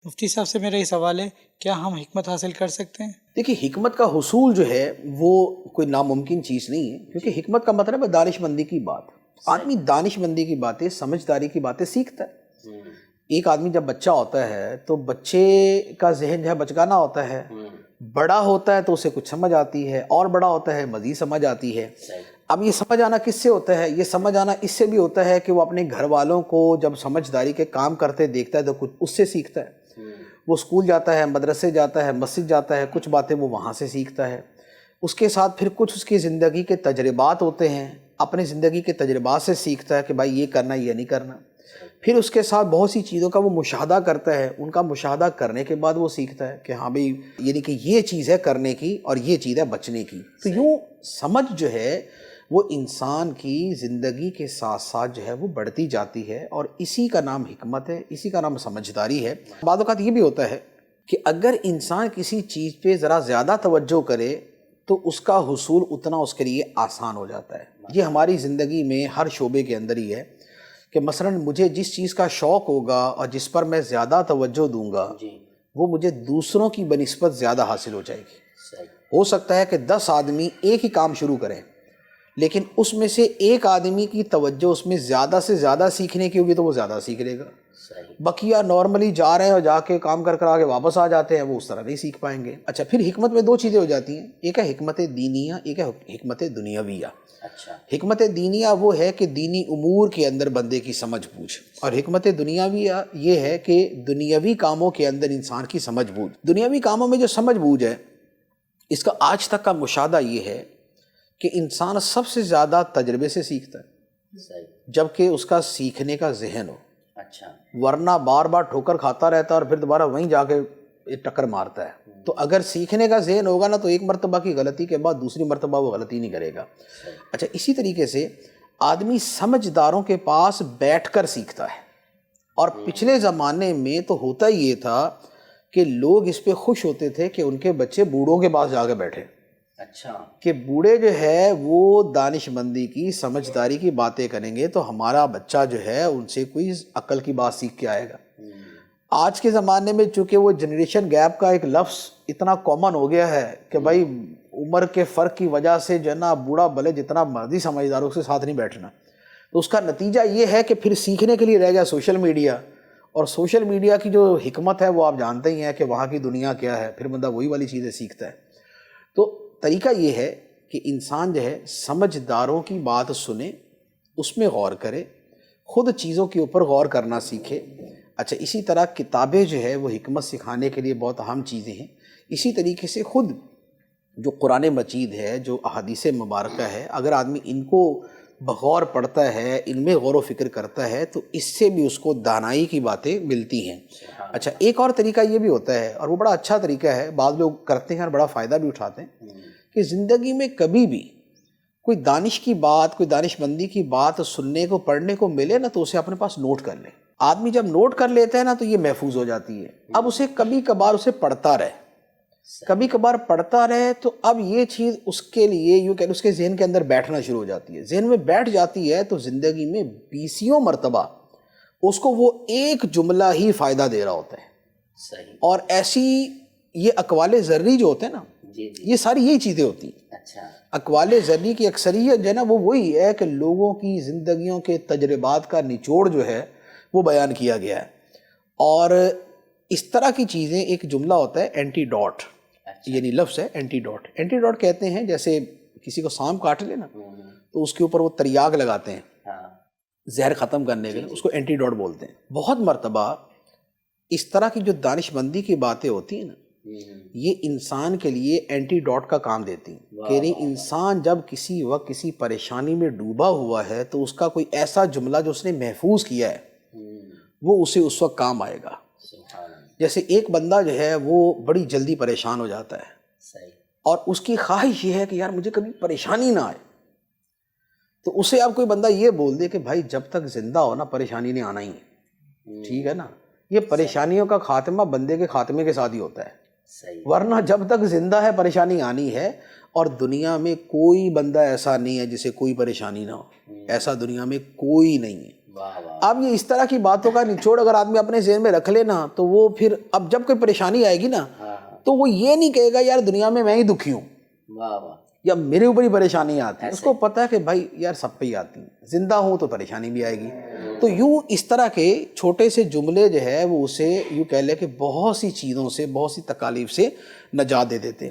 مفتی صاحب سے میرا یہ سوال ہے، کیا ہم حکمت حاصل کر سکتے ہیں؟ دیکھیے، حکمت کا حصول جو ہے وہ کوئی ناممکن چیز نہیں ہے، کیونکہ حکمت کا مطلب ہے دانش مندی کی بات۔ آدمی دانش مندی کی باتیں، سمجھداری کی باتیں سیکھتا ہے۔ ایک آدمی جب بچہ ہوتا ہے تو بچے کا ذہن جو ہے بچگانا ہوتا ہے، بڑا ہوتا ہے تو اسے کچھ سمجھ آتی ہے، اور بڑا ہوتا ہے مزید سمجھ آتی ہے۔ اب یہ سمجھ آنا کس سے ہوتا ہے؟ یہ سمجھ آنا اس سے بھی ہوتا ہے کہ وہ اپنے گھر والوں کو جب سمجھداری کے کام کرتے دیکھتا ہے تو کچھ اس سے سیکھتا ہے۔ وہ اسکول جاتا ہے، مدرسے جاتا ہے، مسجد جاتا ہے، کچھ باتیں وہ وہاں سے سیکھتا ہے۔ اس کے ساتھ پھر کچھ اس کی زندگی کے تجربات ہوتے ہیں، اپنے زندگی کے تجربات سے سیکھتا ہے کہ بھائی یہ کرنا یہ نہیں کرنا۔ پھر اس کے ساتھ بہت سی چیزوں کا وہ مشاہدہ کرتا ہے، ان کا مشاہدہ کرنے کے بعد وہ سیکھتا ہے کہ ہاں بھئی یعنی کہ یہ چیز ہے کرنے کی اور یہ چیز ہے بچنے کی۔ تو یوں سمجھ جو ہے وہ انسان کی زندگی کے ساتھ ساتھ جو ہے وہ بڑھتی جاتی ہے، اور اسی کا نام حکمت ہے، اسی کا نام سمجھداری ہے۔ بعض اوقات یہ بھی ہوتا ہے کہ اگر انسان کسی چیز پہ ذرا زیادہ توجہ کرے تو اس کا حصول اتنا اس کے لیے آسان ہو جاتا ہے۔ یہ ہماری زندگی میں ہر شعبے کے اندر ہی ہے کہ مثلا مجھے جس چیز کا شوق ہوگا اور جس پر میں زیادہ توجہ دوں گا وہ مجھے دوسروں کی بنسبت زیادہ حاصل ہو جائے گی۔ ہو سکتا ہے کہ 10 آدمی ایک ہی کام شروع کریں، لیکن اس میں سے ایک آدمی کی توجہ اس میں زیادہ سے زیادہ سیکھنے کی ہوگی تو وہ زیادہ سیکھ لے گا۔ بقیہ نارملی جا رہے ہیں اور جا کے کام کر آگے واپس آ جاتے ہیں، وہ اس طرح نہیں سیکھ پائیں گے۔ اچھا، پھر حکمت میں 2 چیزیں ہو جاتی ہیں، ایک ہے حکمت دینیہ، ایک ہے حکمت دنیاویہ۔ حکمت دینیہ وہ ہے کہ دینی امور کے اندر بندے کی سمجھ بوجھ، اور حکمت دنیاویہ یہ ہے کہ دنیاوی کاموں کے اندر انسان کی سمجھ بوجھ۔ دنیاوی کاموں میں جو سمجھ بوجھ ہے، اس کا آج تک کا مشاہدہ یہ ہے کہ انسان سب سے زیادہ تجربے سے سیکھتا ہے، جبکہ اس کا سیکھنے کا ذہن ہو، ورنہ بار بار ٹھوکر کھاتا رہتا ہے اور پھر دوبارہ وہیں جا کے ٹکر مارتا ہے۔ تو اگر سیکھنے کا ذہن ہوگا نا تو ایک مرتبہ کی غلطی کے بعد دوسری مرتبہ وہ غلطی نہیں کرے گا۔ اچھا، اسی طریقے سے آدمی سمجھداروں کے پاس بیٹھ کر سیکھتا ہے، اور پچھلے زمانے میں تو ہوتا ہی یہ تھا کہ لوگ اس پہ خوش ہوتے تھے کہ ان کے بچے بوڑھوں کے پاس جا کے بیٹھے، کہ بوڑھے جو ہے وہ دانش مندی کی سمجھداری کی باتیں کریں گے تو ہمارا بچہ جو ہے ان سے کوئی عقل کی بات سیکھ کے آئے گا۔ آج کے زمانے میں چونکہ وہ جنریشن گیپ کا ایک لفظ اتنا کامن ہو گیا ہے کہ بھائی عمر کے فرق کی وجہ سے جو ہے نا بوڑھا بھلے جتنا مرضی سمجھداروں کے ساتھ نہیں بیٹھنا، تو اس کا نتیجہ یہ ہے کہ پھر سیکھنے کے لیے رہ گیا سوشل میڈیا، اور سوشل میڈیا کی جو حکمت ہے وہ آپ جانتے ہی ہیں کہ وہاں کی دنیا کیا ہے، پھر بندہ وہی والی چیزیں سیکھتا ہے۔ تو طریقہ یہ ہے کہ انسان جو ہے سمجھداروں کی بات سنے، اس میں غور کرے، خود چیزوں کے اوپر غور کرنا سیکھے۔ اچھا، اسی طرح کتابیں جو ہے وہ حکمت سکھانے کے لیے بہت اہم چیزیں ہیں۔ اسی طریقے سے خود جو قرآن مجید ہے، جو احادیث مبارکہ ہے، اگر آدمی ان کو بغور پڑھتا ہے، ان میں غور و فکر کرتا ہے تو اس سے بھی اس کو دانائی کی باتیں ملتی ہیں۔ اچھا، ایک اور طریقہ یہ بھی ہوتا ہے، اور وہ بڑا اچھا طریقہ ہے، بعض لوگ کرتے ہیں اور بڑا فائدہ بھی اٹھاتے ہیں، کہ زندگی میں کبھی بھی کوئی دانش کی بات، کوئی دانش مندی کی بات سننے کو پڑھنے کو ملے نا تو اسے اپنے پاس نوٹ کر لے۔ آدمی جب نوٹ کر لیتا ہے نا تو یہ محفوظ ہو جاتی ہے۔ اب اسے کبھی کبھار اسے پڑھتا رہے، کبھی کبھار پڑھتا رہے تو اب یہ چیز اس کے لیے یوں کہ اس کے ذہن کے اندر بیٹھنا شروع ہو جاتی ہے، ذہن میں بیٹھ جاتی ہے تو زندگی میں 20 مرتبہ اس کو وہ ایک جملہ ہی فائدہ دے رہا ہوتا ہے۔ اور ایسی یہ اقوال ذری جو ہوتے ہیں نا، یہ ساری یہی چیزیں ہوتی ہیں۔ اقوال ذری کی اکثریت جو ہے نا وہ وہی ہے کہ لوگوں کی زندگیوں کے تجربات کا نچوڑ جو ہے وہ بیان کیا گیا ہے۔ اور اس طرح کی چیزیں، ایک جملہ ہوتا ہے اینٹی ڈاٹ، یعنی لفظ ہے اینٹی ڈاٹ۔ اینٹی ڈاٹ کہتے ہیں جیسے کسی کو سانپ کاٹ لے نا تو اس کے اوپر وہ تریاگ لگاتے ہیں زہر ختم کرنے کے لیے، اس کو اینٹی ڈاٹ بولتے ہیں۔ بہت مرتبہ اس طرح کی جو دانش مندی کی باتیں ہوتی ہیں نا، یہ انسان کے لیے اینٹی ڈاٹ کا کام دیتی ہیں، کہ یعنی انسان جب کسی وقت کسی پریشانی میں ڈوبا ہوا ہے تو اس کا کوئی ایسا جملہ جو اس نے محفوظ کیا ہے وہ اسے اس وقت کام آئے گا۔ جیسے ایک بندہ جو ہے وہ بڑی جلدی پریشان ہو جاتا ہے اور اس کی خواہش یہ ہے کہ یار مجھے کبھی پریشانی نہ آئے، تو اسے اب کوئی بندہ یہ بول دے کہ بھائی جب تک زندہ ہو نا پریشانی نہیں آنا ہی ہے، ٹھیک ہے نا، یہ پریشانیوں کا خاتمہ بندے کے خاتمے کے ساتھ ہی ہوتا ہے، ورنہ جب تک زندہ ہے پریشانی آنی ہے۔ اور دنیا میں کوئی بندہ ایسا نہیں ہے جسے کوئی پریشانی نہ ہو، ایسا دنیا میں کوئی نہیں ہے۔ اب یہ اس طرح کی باتوں کا نچوڑ اگر آدمی اپنے ذہن میں رکھ لے نا تو وہ پھر اب جب کوئی پریشانی آئے گی نا تو وہ یہ نہیں کہے گا یار دنیا میں ہی دکھی ہوں یا میرے اوپر ہی پریشانی آتی ہے. اس کو پتہ ہے کہ بھائی یار سب پہ ہی آتی ہیں, زندہ ہوں تو پریشانی بھی آئے گی. تو یوں اس طرح کے چھوٹے سے جملے جو ہے وہ اسے یوں کہہ لے کہ بہت سی چیزوں سے, بہت سی تکالیف سے نجات دے دیتے ہیں.